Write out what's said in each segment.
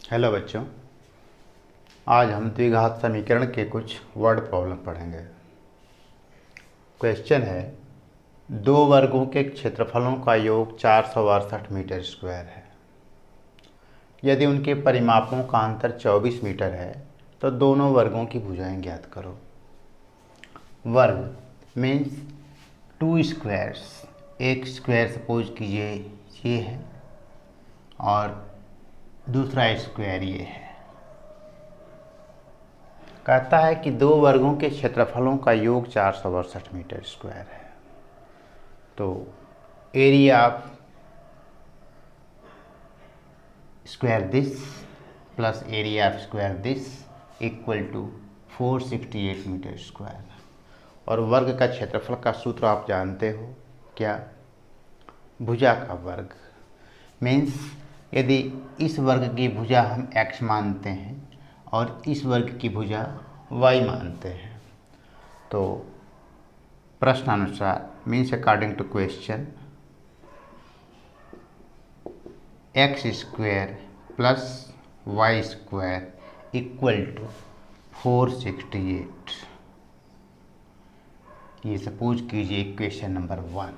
Hello बच्चों, आज हम द्विघात समीकरण के कुछ वर्ड प्रॉब्लम पढ़ेंगे। क्वेश्चन है, दो वर्गों के क्षेत्रफलों का योग 468 मीटर स्क्वायर है। यदि उनके परिमापों का अंतर 24 मीटर है तो दोनों वर्गों की भुजाएं ज्ञात करो। वर्ग मीन्स टू स्क्वायर्स। एक स्क्वायर सपोज कीजिए ये है और दूसरा स्क्वायर ये है। कहता है कि दो वर्गों के क्षेत्रफलों का योग 468 मीटर स्क्वायर है। तो area of square this plus area of square this equal to 468 metre square. और वर्ग का क्षेत्रफल का सूत्र आप जानते हो क्या? भुजा का वर्ग। मीन्स यदि इस वर्ग की भुजा हम x मानते हैं और इस वर्ग की भुजा y मानते हैं तो प्रश्नानुसार means according to question x square plus y square equal to 468। ये सपोज कीजिए इक्वेशन नंबर 1।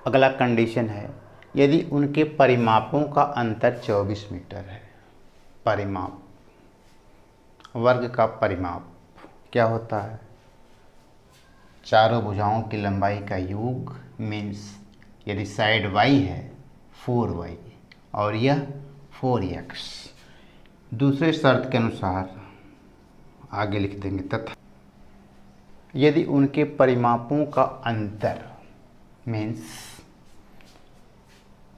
अगला कंडीशन है, यदि उनके परिमापों का अंतर 24 मीटर है। परिमाप, वर्ग का परिमाप क्या होता है? चारों भुजाओं की लंबाई का योग। मीन्स यदि साइड y है 4y और यह 4x। दूसरे शर्त के अनुसार आगे लिख देंगे, तथा यदि उनके परिमापों का अंतर means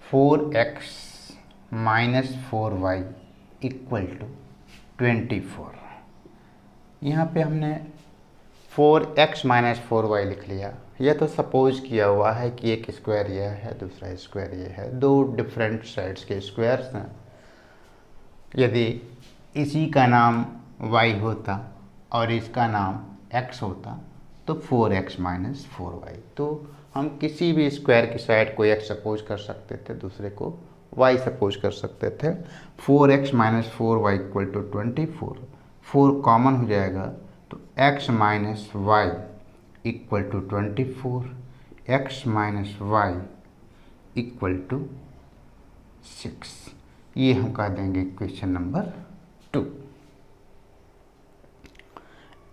4x minus 4y equal to 24। यहाँ पे हमने 4x माइनस 4y लिख लिया। यह तो सपोज किया हुआ है कि एक स्क्वायर यह है, दूसरा स्क्वायर यह है, दो डिफरेंट साइड्स के स्क्वायर्स हैं। यदि इसी का नाम y होता और इसका नाम x होता तो 4x माइनस 4y। तो हम किसी भी स्क्वायर की साइड को x सपोज कर सकते थे, दूसरे को y सपोज कर सकते थे। 4x minus 4y equal to 24। 4 common हो जाएगा तो x minus Y equal to 24। x minus Y equal to 6। ये हम कह देंगे question number 2।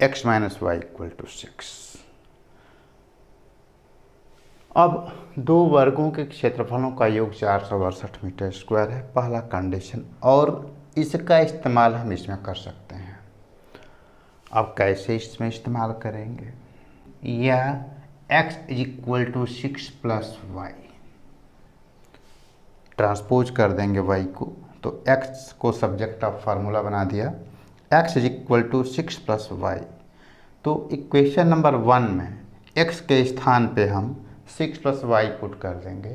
x minus Y equal to 6। अब दो वर्गों के क्षेत्रफलों का योग 468 मीटर स्क्वायर है, पहला कंडीशन, और इसका इस्तेमाल हम इसमें कर सकते हैं। अब कैसे इसमें इस्तेमाल करेंगे? यह x is equal to 6 plus Y, transpose कर देंगे y को, तो x को सब्जेक्ट ऑफ फार्मूला बना दिया। x is equal to 6 plus Y. तो इक्वेशन नंबर 1 में x के स्थान पे हम 6 प्लस वाई पुट कर देंगे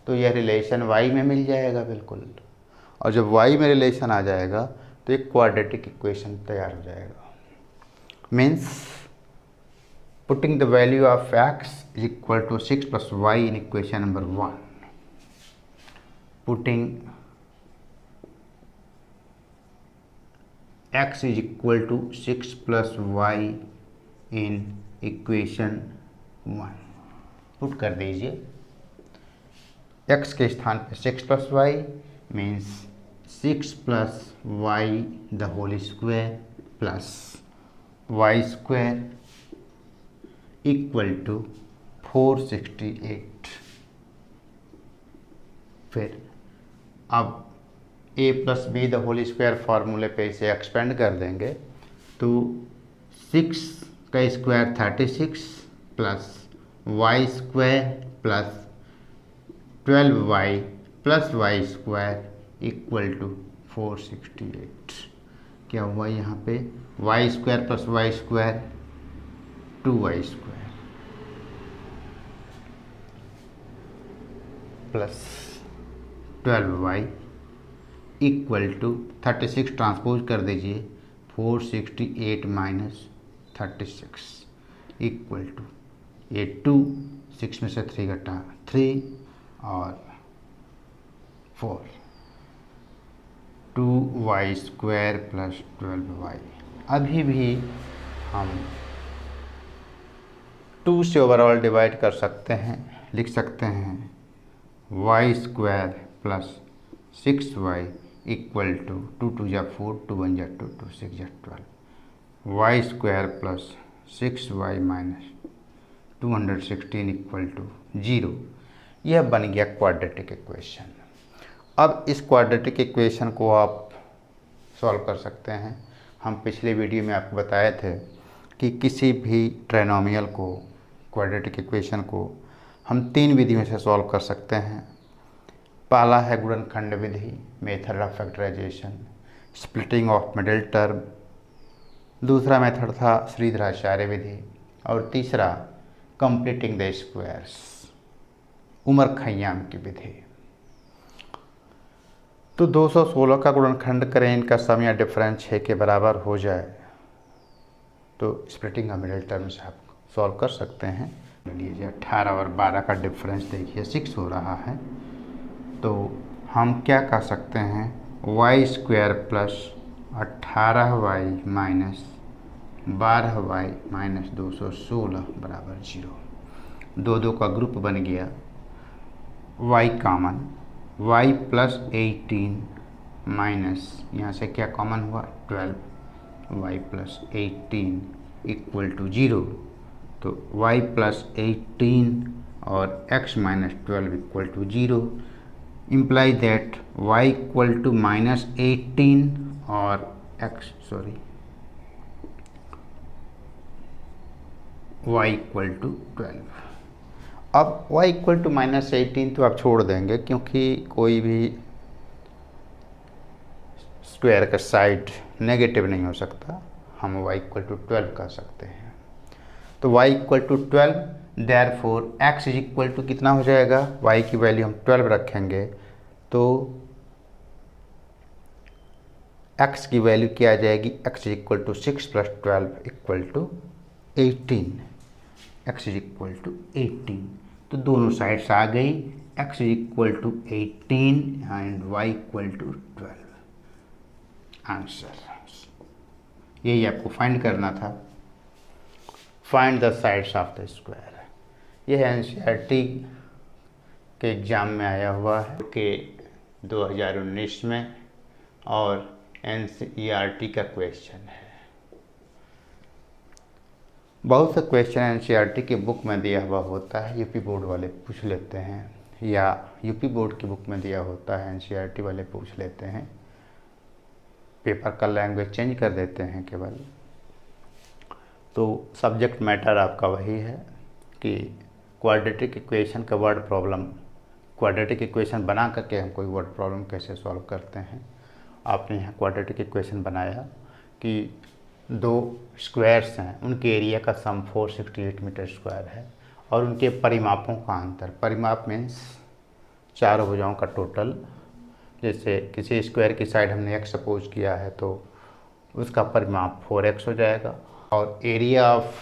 तो यह रिलेशन y में मिल जाएगा बिल्कुल। और जब y में रिलेशन आ जाएगा तो एक क्वाड्रेटिक इक्वेशन तैयार हो जाएगा। Means putting the value of x is equal to 6 plus Y in equation number 1, putting x is equal to 6 plus Y in equation 1। Put कर दीजिए x के स्थान पे 6 plus Y means 6 plus Y the whole square plus Y square equal to 468। फिर अब a plus B the whole square फार्मूले पे इसे एक्सपेंड कर देंगे तो 6 का square 36 plus Y square plus 12y plus Y square equal to 468। क्या हुआ यहाँ पे? Y square plus Y square 2y square plus 12y equal to 36 transpose कर दीजिए 468 माइनस 36 इक्वल टू 2 6 में से 3 घटा 3 और 4 2y² + 12y। अभी भी हम 2 से ओवरऑल डिवाइड कर सकते हैं, लिख सकते हैं y² + 6y = 2 2 जा 4, 2 1 जा 2, 2 6 जा 12, y² + 6y - 216 = 0। यह बन गया क्वाड्रेटिक इक्वेशन। अब इस क्वाड्रेटिक इक्वेशन को आप सॉल्व कर सकते हैं। हम पिछले वीडियो में आपको बताए थे कि किसी भी ट्राइनोमियल को, क्वाड्रेटिक इक्वेशन को हम 3 विधियों से सॉल्व कर सकते हैं। पहला है गुणनखंड विधि, method of factorization, splitting of middle term. दूसरा मेथड था श्रीधराचार्य विधि, और तीसरा completing the squares, Omar Khayyam की विधि। तो 216 का गुणनखंड करें, इनका सम या डिफरेंस 6 के बराबर हो जाए तो स्प्लिटिंग ऑफ मिडिल टर्म से आप सॉल्व कर सकते हैं। लीजिए 18 और 12 का डिफरेंस देखिए 6 हो रहा है, तो हम क्या कर सकते हैं, y² + 18y - 12y - 216 = 0। 2 2 का ग्रुप बन गया, y कॉमन, y + 18 माइनस यहाँ से क्या कॉमन हुआ 12, y + 18 = 0। तो y + 18 और x - 12 = 0, इम्प्लाई दैट y = -18 और y = 12। अब y = -18 तो आप छोड़ देंगे, क्योंकि कोई भी स्क्वायर का साइड नेगेटिव नहीं हो सकता। हम y = 12 कर सकते हैं। तो y = 12, देयरफॉर x = कितना हो जाएगा, y की वैल्यू हम 12 रखेंगे तो x की वैल्यू क्या आ जाएगी, x = 6 + 12 = 18, x = 18। तो दोनों साइड्स आ गई, x = 18 एंड y = 12। आंसर यही आपको फाइंड करना था। Find the sides of the square. यह एनसीईआरटी के एग्ज़ाम में आया हुआ है कि 2019 में, और एनसीईआरटी का क्वेश्चन है। बहुत से क्वेश्चन एनसीईआरटी की बुक में दिया हुआ होता है, यूपी बोर्ड वाले पूछ लेते हैं, या यूपी बोर्ड की बुक में दिया होता है, एनसीईआरटी वाले पूछ लेते हैं। पेपर का लैंग्वेज चेंज कर देते हैं केवल। तो सब्जेक्ट मैटर आपका वही है कि क्वाड्रेटिक इक्वेशन का वर्ड प्रॉब्लम, क्वाड्रेटिक इक्वेशन बना करके हम कोई वर्ड प्रॉब्लम कैसे सॉल्व करते हैं। आपने यहाँ क्वाड्रेटिक इक्वेशन बनाया कि 2 स्क्वायर्स हैं, उनके एरिया का सम 468 मीटर स्क्वायर है, और उनके परिमापों का अंतर, परिमाप मीन्स चारों भुजाओं का टोटल। जैसे किसी स्क्वायर की साइड हमने x सपोज किया है तो उसका परिमाप 4x हो जाएगा, और एरिया ऑफ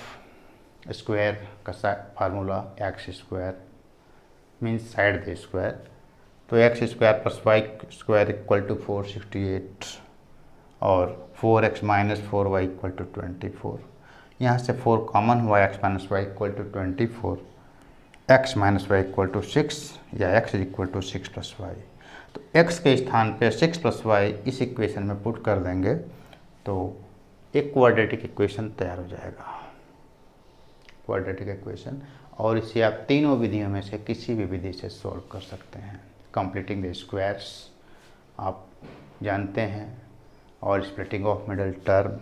स्क्वायर का formula x² means side the square. तो x² + y² = 468 और 4x - 4y = 24। यहाँ से 4 कॉमन हुआ, x - y = 24, x - y = 6 या x = 6 + y। तो x के स्थान पे 6 + y इस इक्वेशन में पुट कर देंगे तो एक क्वाड्रेटिक इक्वेशन तैयार हो जाएगा, क्वाड्रेटिक इक्वेशन। और इसे आप तीनों विधियों में से किसी भी विधि से सॉल्व कर सकते हैं। कंप्लीटिंग द स्क्वायर्स आप जानते हैं, और स्प्लिटिंग ऑफ मिडिल टर्म,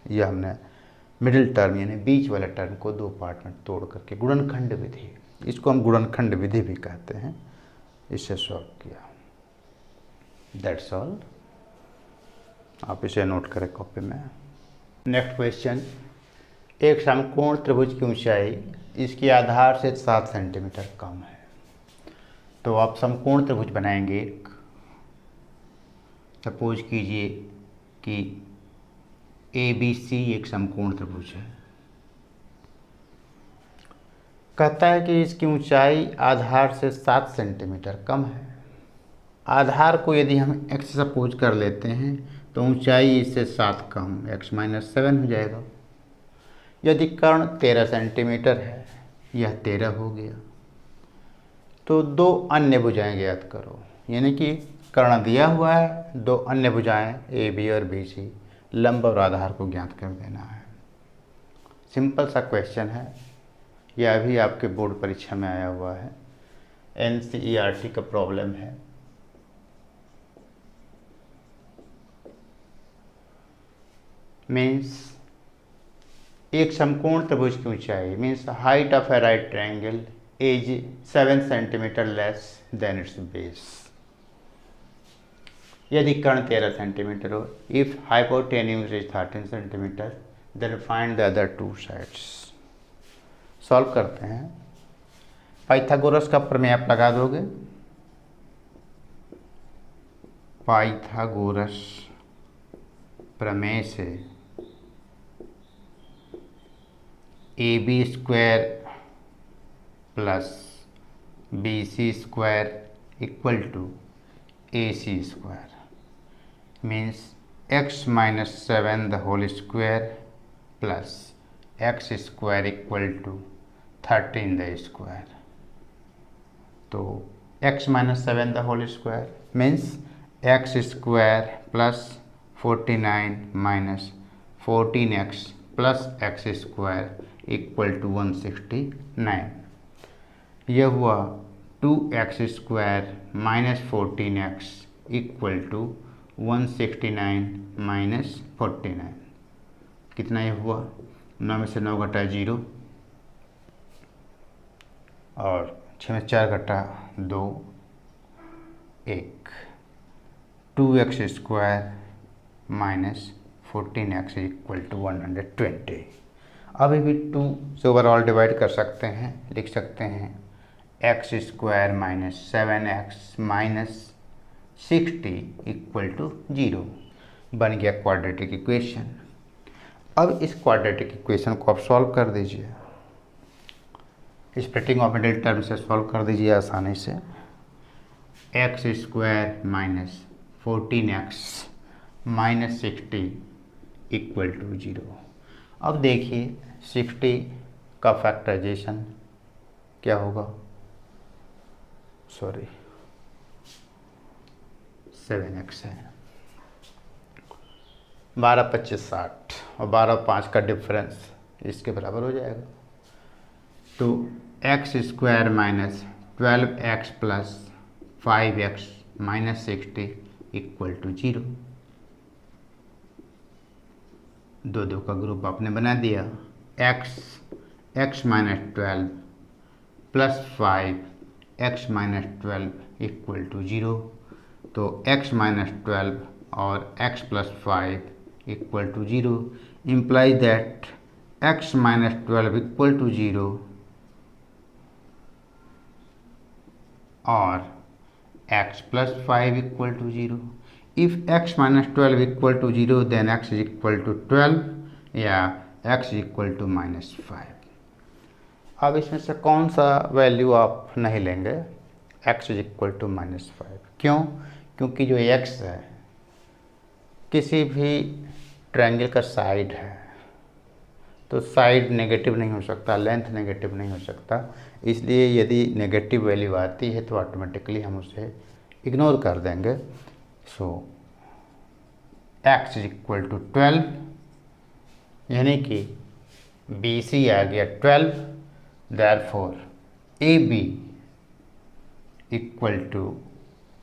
यह हमने मिडिल टर्म यानी बीच वाले टर्म को 2 पार्ट में तोड़ करके गुणनखंड विधि, इसको हम गुणनखंड विधि भी कहते हैं, इससे सॉल्व किया। That's all. आप इसे नोट करें कॉपी में। नेक्स्ट क्वेश्चन, एक समकोण त्रिभुज की ऊंचाई इसके आधार से 7 सेंटीमीटर कम है। तो आप समकोण त्रिभुज बनाएंगे। सपोज कीजिए कि ABC एक समकोण त्रिभुज है। कहता है कि इसकी ऊंचाई आधार से 7 सेंटीमीटर कम है। आधार को यदि हम x सपोज कर लेते हैं तो ऊंचाई इससे 7 कम x माइनस 7 हो जाएगा। यदि कर्ण 13 सेंटीमीटर है, यह 13 हो गया। तो दो अन्य भुजाएं ज्ञात करो, यानी कि कर्ण दिया हुआ है, दो अन्य भुजाएं ए बी और बी सी, लंब और आधार को ज्ञात कर देना है। सिंपल सा क्वेश्चन है, यह भी आपके बोर्ड परीक्षा में आया हुआ है, NCERT का प्रॉब्लम है। मीन्स एक समकोण त्रिभुज की ऊंचाई means height of a right triangle is 7 centimetre less than its base. यदि कर्ण 13 सेंटीमीटर हो, if hypotenuse is 13 centimetre, then find the other two sides. Solve करते हैं। पाइथागोरस का प्रमेय आप लगा दोगे। पाइथागोरस प्रमेय से AB square plus BC square equal to AC square means x minus 7 the whole square plus x square equal to 13 the square. तो x minus 7 the whole square means x square plus 49 minus 14x plus x square equal to 169। यह हुआ 2x square minus 14x equal to 169 minus 49। कितना ये हुआ? 9 में से 9 घटा 0 और 6 में 4 घटा 2 1। 2x square minus 14x equal to 120। अभी भी 2 से ओवरऑल डिवाइड कर सकते हैं, लिख सकते हैं x square minus 7x minus 60 equal to 0। बन गया क्वाड्रेटिक इक्वेशन। अब इस क्वाड्रेटिक इक्वेशन को आप सॉल्व कर दीजिए, स्प्लिटिंग ऑफ मिडिल टर्म से सॉल्व कर दीजिए आसानी से। x square minus 14x minus 60 equal to 0। अब देखिए 60 का फैक्टराइजेशन क्या होगा, 7x है। 12 25 60 और 12 5 का डिफरेंस इसके बराबर हो जाएगा। तो x square minus 12x plus 5x minus 60 equal to 0। दो का ग्रुप आपने बना दिया। x minus 12 plus 5x minus 12 equal to 0। तो x माइनस 12 और x plus 5 equal to 0 implies that x minus 12 equal to 0 और x plus 5 equal to 0। If x minus 12 equal to 0, then x is equal to 12 या x is equal to minus 5। अब इसमें से कौन सा value आप नहीं लेंगे? x is equal to minus 5। क्यों? क्योंकि जो x है किसी भी ट्रायंगल का साइड है, तो साइड नेगेटिव नहीं हो सकता, लेंथ नेगेटिव नहीं हो सकता। इसलिए यदि नेगेटिव वैल्यू आती है तो ऑटोमेटिकली हम उसे इग्नोर कर देंगे। So x is equal to 12 यानी कि BC आ गया 12, therefore AB equal to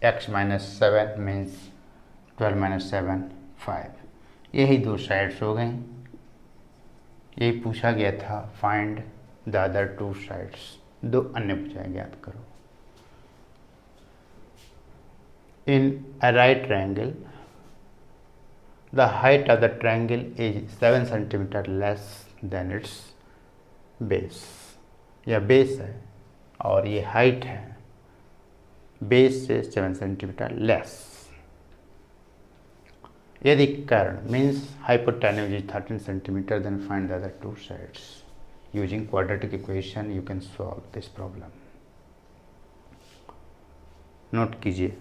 x minus 7 means 12 minus 7 5। यही दो साइड्स हो गई। यही पूछा गया था, find the other two sides. दो अन्य भुजाएं ज्ञात करो। In a right triangle, the height of the triangle is 7 centimeter less than its base। यह बेस है और ये हाइट है, बेस से 7 सेंटीमीटर लेस। यदि कर्ण means hypotenuse is 13 centimeter, then find the other two sides. Using quadratic equation you can solve this problem। Note कीजिए।